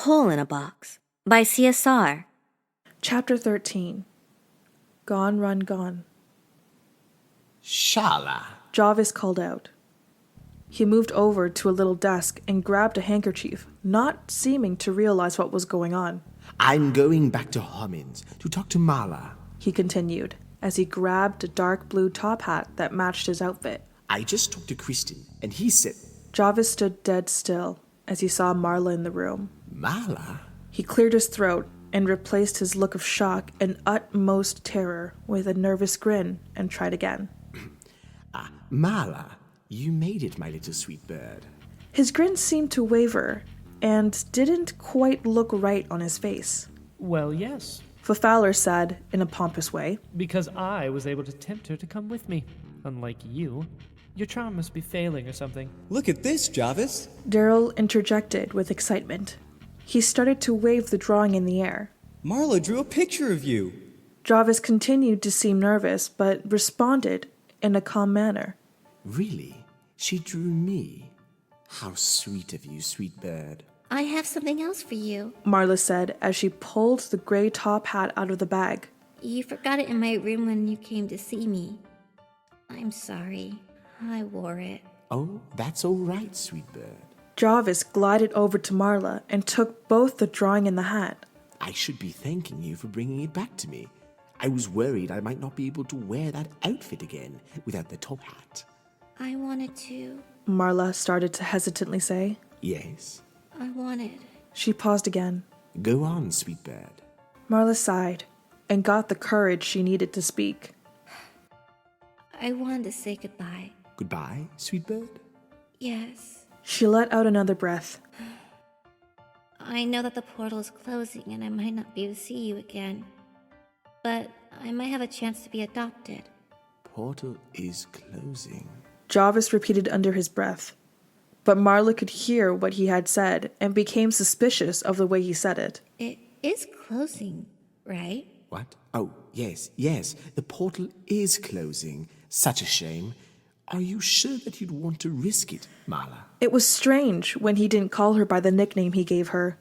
Hole in a Box by C.S.R. Chapter 13. Gone, Run, Gone. Shala. Jarvis called out. He moved over to a little desk and grabbed a handkerchief, not seeming to realize what was going on. I'm going back to Homins to talk to Marla. He continued, as he grabbed a dark blue top hat that matched his outfit. I just talked to Kristen, and he said... Jarvis stood dead still as he saw Marla in the room. Marla? He cleared his throat and replaced his look of shock and utmost terror with a nervous grin and tried again. Marla, you made it, my little sweet bird. His grin seemed to waver and didn't quite look right on his face. Well, yes. Fowler said in a pompous way. Because I was able to tempt her to come with me. Unlike you. Your charm must be failing or something. Look at this, Jarvis. Daryl interjected with excitement. He started to wave the drawing in the air. Marla drew a picture of you. Jarvis continued to seem nervous, but responded in a calm manner. Really? She drew me? How sweet of you, sweet bird. I have something else for you. Marla said as she pulled the gray top hat out of the bag. You forgot it in my room when you came to see me. I'm sorry. I wore it. Oh, that's all right, sweet bird. Jarvis glided over to Marla and took both the drawing and the hat. I should be thanking you for bringing it back to me. I was worried I might not be able to wear that outfit again without the top hat. I wanted to. Marla started to hesitantly say. Yes? I wanted. She paused again. Go on, sweet bird. Marla sighed and got the courage she needed to speak. I wanted to say goodbye. Goodbye, sweet bird? Yes. She let out another breath. I know that the portal is closing and I might not be able to see you again. But I might have a chance to be adopted. Portal is closing. Jarvis repeated under his breath. But Marla could hear what he had said and became suspicious of the way he said it. It is closing, right? What? Oh, yes. The portal is closing. Such a shame. Are you sure that you'd want to risk it, Marla? It was strange when he didn't call her by the nickname he gave her.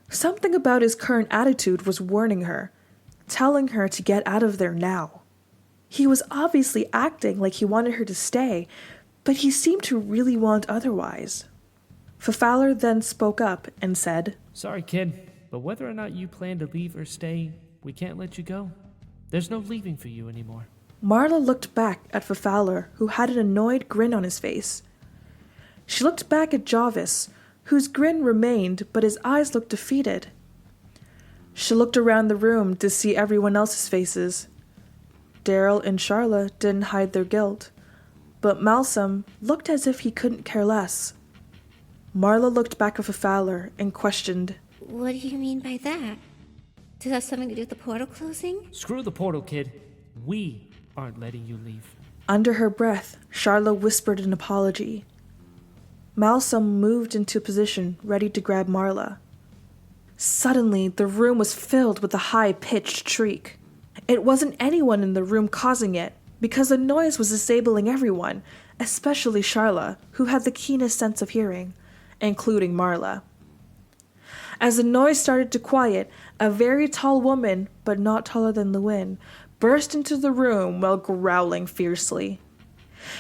Something about his current attitude was warning her, telling her to get out of there now. He was obviously acting like he wanted her to stay, but he seemed to really want otherwise. Fowler then spoke up and said, Sorry, kid, but whether or not you plan to leave or stay, we can't let you go. There's no leaving for you anymore. Marla looked back at Fowler, who had an annoyed grin on his face. She looked back at Jarvis, whose grin remained, but his eyes looked defeated. She looked around the room to see everyone else's faces. Daryl and Charla didn't hide their guilt, but Malcolm looked as if he couldn't care less. Marla looked back at Fowler and questioned, What do you mean by that? Does that have something to do with the portal closing? Screw the portal, kid. We aren't letting you leave. Under her breath, Charla whispered an apology. Malcolm moved into position, ready to grab Marla. Suddenly, the room was filled with a high-pitched shriek. It wasn't anyone in the room causing it, because the noise was disabling everyone, especially Charla, who had the keenest sense of hearing, including Marla. As the noise started to quiet, a very tall woman, but not taller than the wind, burst into the room while growling fiercely.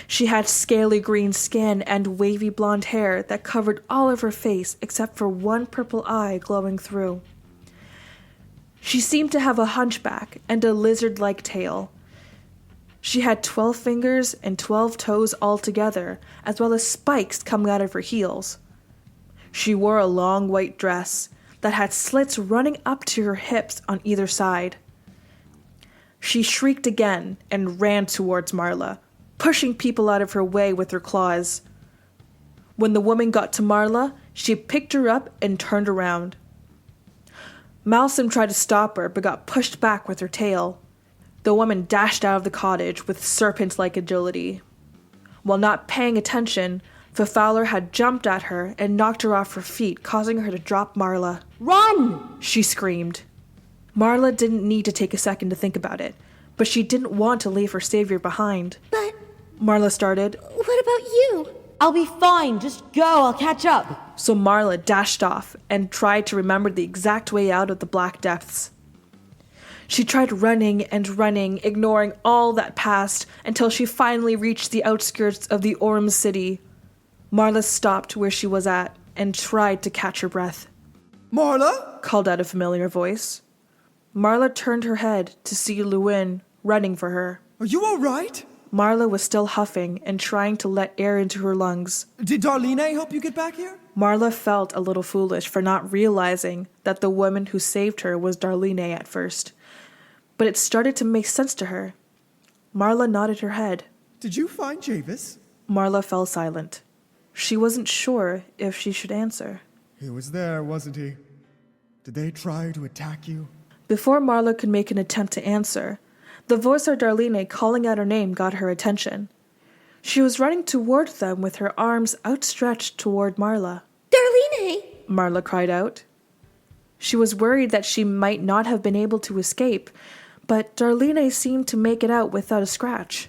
She had scaly green skin and wavy blonde hair that covered all of her face except for one purple eye glowing through. She seemed to have a hunchback and a lizard-like tail. She had 12 fingers and 12 toes altogether, as well as spikes coming out of her heels. She wore a long white dress that had slits running up to her hips on either side. She shrieked again and ran towards Marla, pushing people out of her way with her claws. When the woman got to Marla, she picked her up and turned around. Malcolm tried to stop her, but got pushed back with her tail. The woman dashed out of the cottage with serpent-like agility. While not paying attention, Fowler had jumped at her and knocked her off her feet, causing her to drop Marla. Run! She screamed. Marla didn't need to take a second to think about it, but she didn't want to leave her savior behind. But Marla started. what about you? I'll be fine. Just go. I'll catch up. So Marla dashed off and tried to remember the exact way out of the black depths. She tried running and running, ignoring all that passed, until she finally reached the outskirts of the Orm city. Marla stopped where she was at and tried to catch her breath. Marla? Called out a familiar voice. Marla turned her head to see Lewin running for her. Are you all right? Marla was still huffing and trying to let air into her lungs. Did Darlene help you get back here? Marla felt a little foolish for not realizing that the woman who saved her was Darlene at first. But it started to make sense to her. Marla nodded her head. Did you find Javis? Marla fell silent. She wasn't sure if she should answer. He was there, wasn't he? Did they try to attack you? Before Marla could make an attempt to answer, the voice of Darlene calling out her name got her attention. She was running toward them with her arms outstretched toward Marla. Darlene! Marla cried out. She was worried that she might not have been able to escape, but Darlene seemed to make it out without a scratch.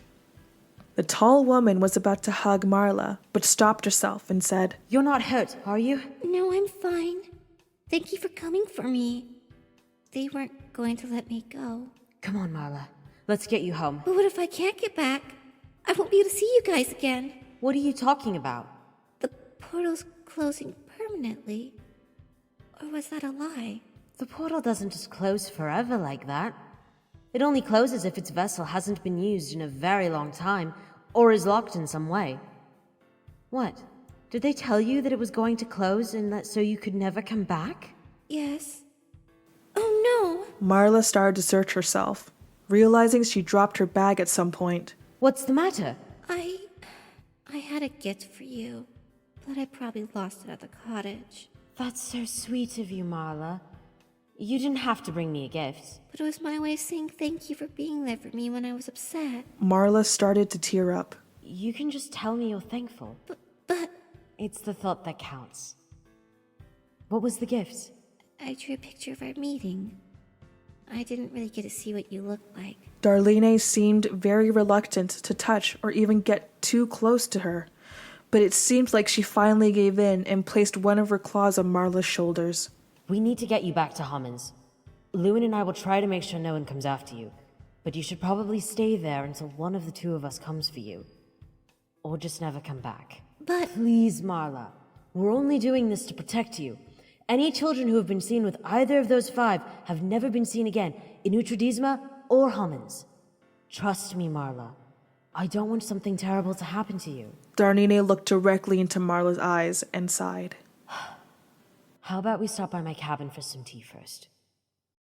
The tall woman was about to hug Marla, but stopped herself and said, You're not hurt, are you? No, I'm fine. Thank you for coming for me. They weren't going to let me go. Come on, Marla. Let's get you home. But what if I can't get back? I won't be able to see you guys again. What are you talking about? The portal's closing permanently. Or was that a lie? The portal doesn't just close forever like that. It only closes if its vessel hasn't been used in a very long time, or is locked in some way. What? Did they tell you that it was going to close and that so you could never come back? Yes. Oh no! Marla started to search herself, realizing she dropped her bag at some point. What's the matter? I had a gift for you, but I probably lost it at the cottage. That's so sweet of you, Marla. You didn't have to bring me a gift. But it was my way of saying thank you for being there for me when I was upset. Marla started to tear up. You can just tell me you're thankful. But It's the thought that counts. What was the gift? I drew a picture of our meeting. I didn't really get to see what you looked like. Darlene seemed very reluctant to touch or even get too close to her, but it seemed like she finally gave in and placed one of her claws on Marla's shoulders. We need to get you back to Hommins. Lewin and I will try to make sure no one comes after you, but you should probably stay there until one of the two of us comes for you. Or just never come back. But Please, Marla. We're only doing this to protect you. Any children who have been seen with either of those 5 have never been seen again in Utradisma or Hommins. Trust me, Marla. I don't want something terrible to happen to you. Darlene looked directly into Marla's eyes and sighed. How about we stop by my cabin for some tea first?